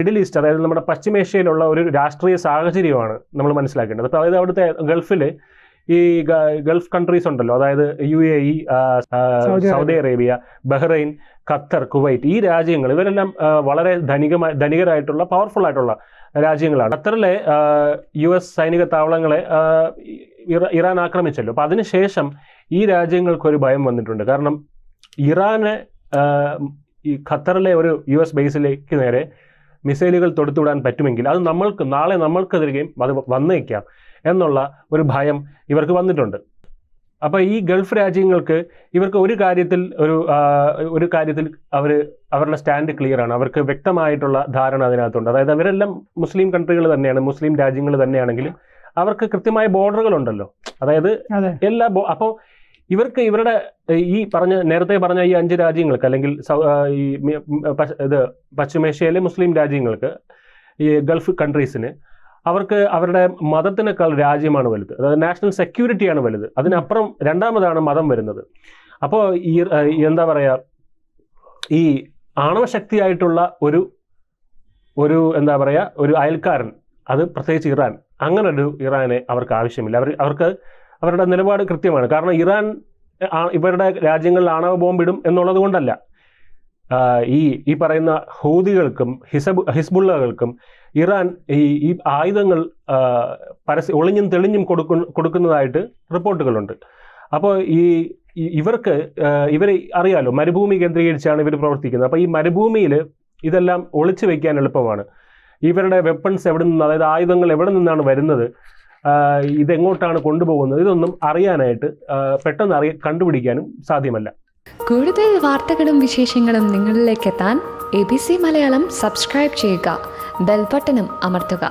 Middle east, അതായത് നമ്മുടെ പശ്ചിമേഷ്യയിലുള്ള ഒരു രാഷ്ട്രീയ സാഹചര്യമാണ് നമ്മൾ മനസ്സിലാക്കേണ്ടത്. അപ്പോൾ അതായത് അവിടുത്തെ ഗൾഫിൽ ഈ ഗൾഫ് കൺട്രീസ് ഉണ്ടല്ലോ, അതായത് UAE, Saudi Arabia, Bahrain, Qatar, Kuwait, ഈ രാജ്യങ്ങൾ ഇവരെല്ലാം വളരെ ധനികരായിട്ടുള്ള പവർഫുൾ ആയിട്ടുള്ള രാജ്യങ്ങളാണ്. ഖത്തറിലെ US സൈനിക താവളങ്ങളെ ഇറാൻ ആക്രമിച്ചല്ലോ. അപ്പോൾ അതിനുശേഷം ഈ രാജ്യങ്ങൾക്കൊരു ഭയം വന്നിട്ടുണ്ട്. കാരണം ഇറാന് ഈ ഖത്തറിലെ ഒരു US ബേസിലേക്ക് നേരെ മിസൈലുകൾ തൊടുത്തുവിടാൻ പറ്റുമെങ്കിൽ അത് നാളെ നമ്മൾക്കെതിരെയും അത് വന്നേക്കാം എന്നുള്ള ഒരു ഭയം ഇവർക്ക് വന്നിട്ടുണ്ട്. അപ്പോൾ ഈ ഗൾഫ് രാജ്യങ്ങൾക്ക് ഇവർക്ക് ഒരു കാര്യത്തിൽ അവരുടെ സ്റ്റാൻഡ് ക്ലിയർ ആണ്. അവർക്ക് വ്യക്തമായിട്ടുള്ള ധാരണ അതിനകത്തുണ്ട്. അതായത് അവരെല്ലാം മുസ്ലിം കൺട്രികൾ തന്നെയാണ്, മുസ്ലിം രാജ്യങ്ങൾ തന്നെയാണെങ്കിലും അവർക്ക് കൃത്യമായ ബോർഡറുകൾ ഉണ്ടല്ലോ. അതായത് അപ്പോൾ ഇവർക്ക് ഇവരുടെ നേരത്തെ പറഞ്ഞ ഈ 5 രാജ്യങ്ങൾക്ക്, അല്ലെങ്കിൽ ഈ പശ്ചിമേഷ്യയിലെ മുസ്ലിം രാജ്യങ്ങൾക്ക്, ഈ ഗൾഫ് കൺട്രീസിന്, അവർക്ക് അവരുടെ മതത്തിനേക്കാൾ രാജ്യമാണ് വലുത്. അതായത് നാഷണൽ സെക്യൂരിറ്റിയാണ് വലുത്. അതിനപ്പുറം രണ്ടാമതാണ് മതം വരുന്നത്. അപ്പോൾ എന്താ പറയുക, ഈ ആണവശക്തിയായിട്ടുള്ള ഒരു എന്താ പറയുക ഒരു അയൽക്കാരൻ, അത് പ്രത്യേകിച്ച് ഇറാൻ, അങ്ങനൊരു ഇറാനെ അവർക്ക് ആവശ്യമില്ല. അവർക്ക് അവരുടെ നിലപാട് കൃത്യമാണ്. കാരണം ഇറാൻ ഇവരുടെ രാജ്യങ്ങളിൽ ആണവ ബോംബിടും എന്നുള്ളത് കൊണ്ടല്ല. ഈ പറയുന്ന ഹൂതികൾക്കും ഹിസ്ബുള്ളകൾക്കും ഇറാൻ ഈ ആയുധങ്ങൾ ഒളിഞ്ഞും തെളിഞ്ഞും കൊടുക്കുന്നതായിട്ട് റിപ്പോർട്ടുകളുണ്ട്. അപ്പോൾ ഇവരെ അറിയാലോ, മരുഭൂമി കേന്ദ്രീകരിച്ചാണ് ഇവർ പ്രവർത്തിക്കുന്നത്. അപ്പോൾ ഈ മരുഭൂമിയിൽ ഇതെല്ലാം ഒളിച്ചു വയ്ക്കാൻ എളുപ്പമാണ്. ഇവരുടെ വെപ്പൺസ് എവിടെ നിന്ന്, അതായത് ആയുധങ്ങൾ എവിടെ നിന്നാണ് വരുന്നത്, ഇതെങ്ങോട്ടാണ് കൊണ്ടുപോകുന്നത്, ഇതൊന്നും അറിയാനായിട്ട് പെട്ടെന്ന് കണ്ടുപിടിക്കാനും സാധ്യമല്ല. കൂടുതൽ വാർത്തകളും വിശേഷങ്ങളും നിങ്ങളിലേക്ക് എത്താൻ ABC മലയാളം സബ്സ്ക്രൈബ് ചെയ്യുക, ബെൽ ബട്ടണും അമർത്തുക.